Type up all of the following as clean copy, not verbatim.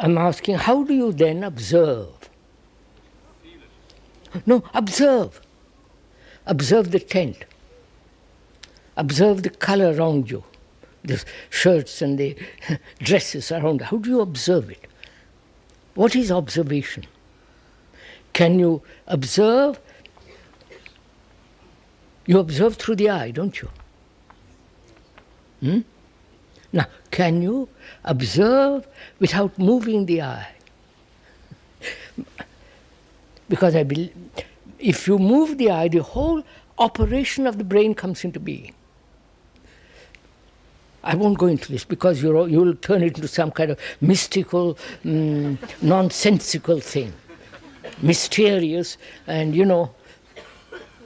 I'm asking, how do you then observe? No, observe. Observe the tent. Observe the color around you, the shirts and the dresses around. How do you observe it? What is observation? Can you observe? You observe through the eye, don't you? Now, can you observe without moving the eye? Because I believe if you move the eye, the whole operation of the brain comes into being. I won't go into this because you'll turn it into some kind of mystical, nonsensical thing. Mysterious and,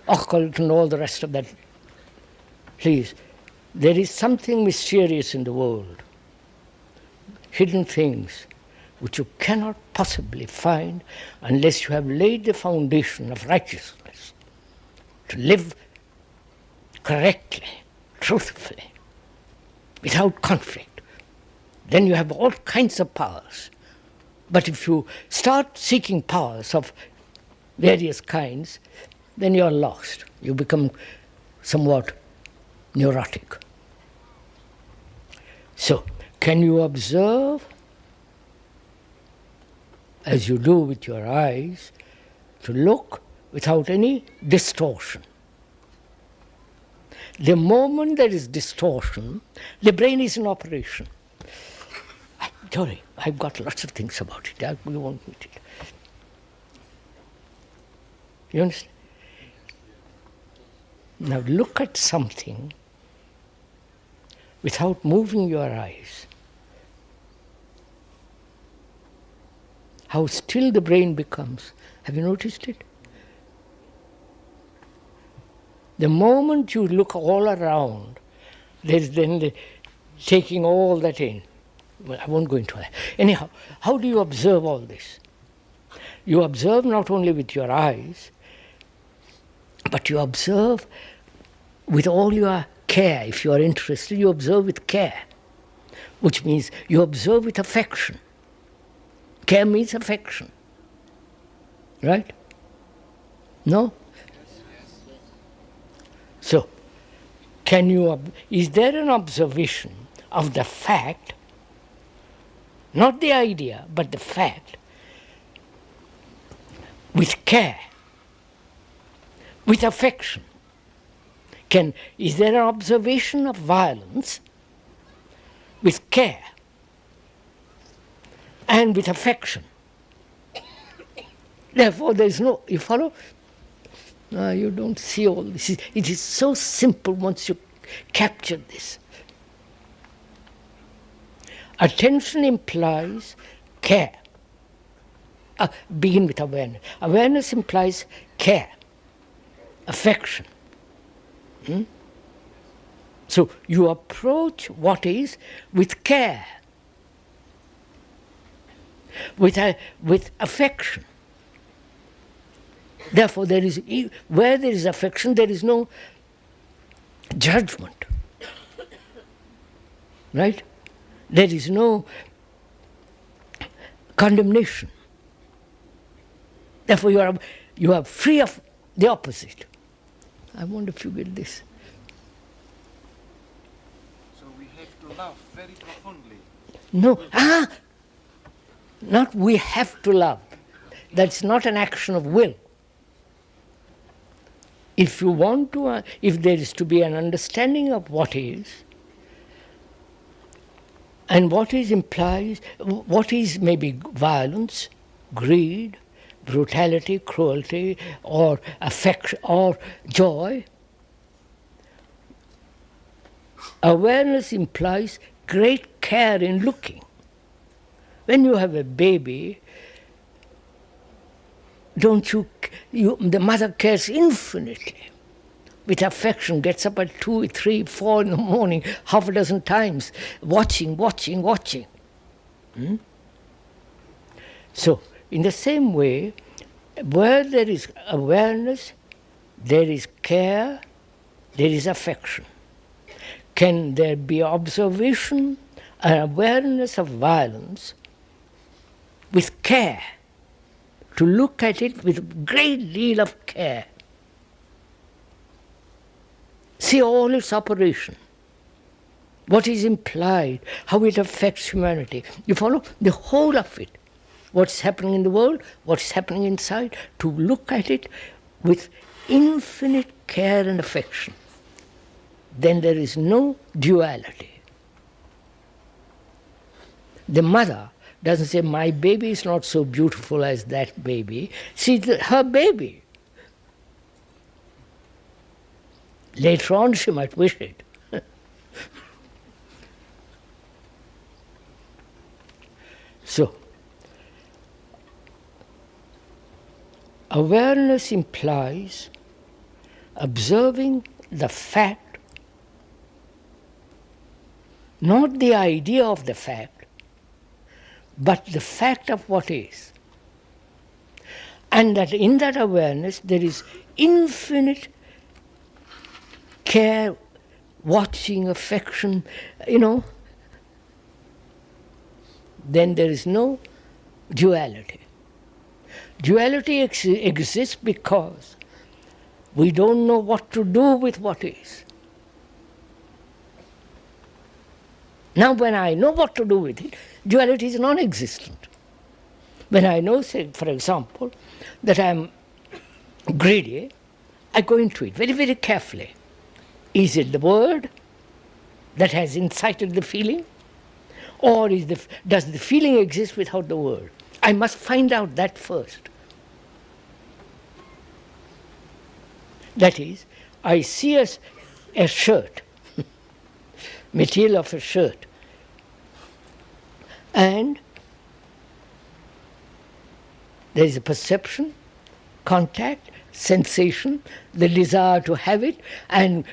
occult and all the rest of that. Please, there is something mysterious in the world. Hidden things which you cannot possibly find unless you have laid the foundation of righteousness to live correctly, truthfully, without conflict. Then you have all kinds of powers. But if you start seeking powers of various kinds, then you are lost. You become somewhat neurotic. So, can you observe, as you do with your eyes, to look without any distortion? The moment there is distortion, the brain is in operation. Sorry, I've got lots of things about it. We won't meet it. You understand? Now look at something without moving your eyes. How still the brain becomes. Have you noticed it? The moment you look all around, there's then the taking all that in. Well, I won't go into that. Anyhow, how do you observe all this? You observe not only with your eyes, but you observe with all your care. If you are interested, you observe with care, which means you observe with affection. Care means affection. Right? No? So, is there an observation of the fact, not the idea, but the fact, with care, with affection? Is there an observation of violence with care and with affection? Therefore, there is no, you follow? No, you don't see all this. It is so simple once you capture this. Attention implies care. Begin with awareness. Awareness implies care, affection. So you approach what is with care, with affection. Therefore, where there is affection, there is no judgment. Right? There is no condemnation. Therefore, you are free of the opposite. I wonder if you get this. So we have to love very profoundly. No, not we have to love. That's not an action of will. If you want to, if there is to be an understanding of what is, and what is implies, what is maybe violence, greed, brutality, cruelty, or affection, or joy. Awareness implies great care in looking. When you have a baby, the mother cares infinitely with affection, gets up at 2, 3, 4 in the morning, half a dozen times, watching. So, in the same way, where there is awareness, there is care, there is affection. Can there be observation and awareness of violence with care, to look at it with a great deal of care. See all its operation, what is implied, how it affects humanity. You follow? The whole of it. What's happening in the world, what's happening inside, to look at it with infinite care and affection. Then there is no duality. The mother doesn't say, my baby is not so beautiful as that baby. See, her baby. Later on she might wish it. So, awareness implies observing the fact, not the idea of the fact, but the fact of what is. And that in that awareness there is infinite care, watching, affection, then there is no duality. Duality exists because we don't know what to do with what is. Now when I know what to do with it, duality is non-existent. When I know, say, for example, that I am greedy, I go into it very, very carefully. Is it the word that has incited the feeling? Or does the feeling exist without the word? I must find out that first. That is, I see a shirt, material of a shirt, and there is a perception, contact, sensation, the desire to have it, and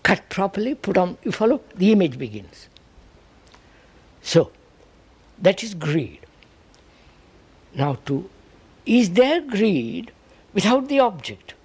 cut properly, put on, you follow? The image begins. So, that is greed. Now is there greed without the object?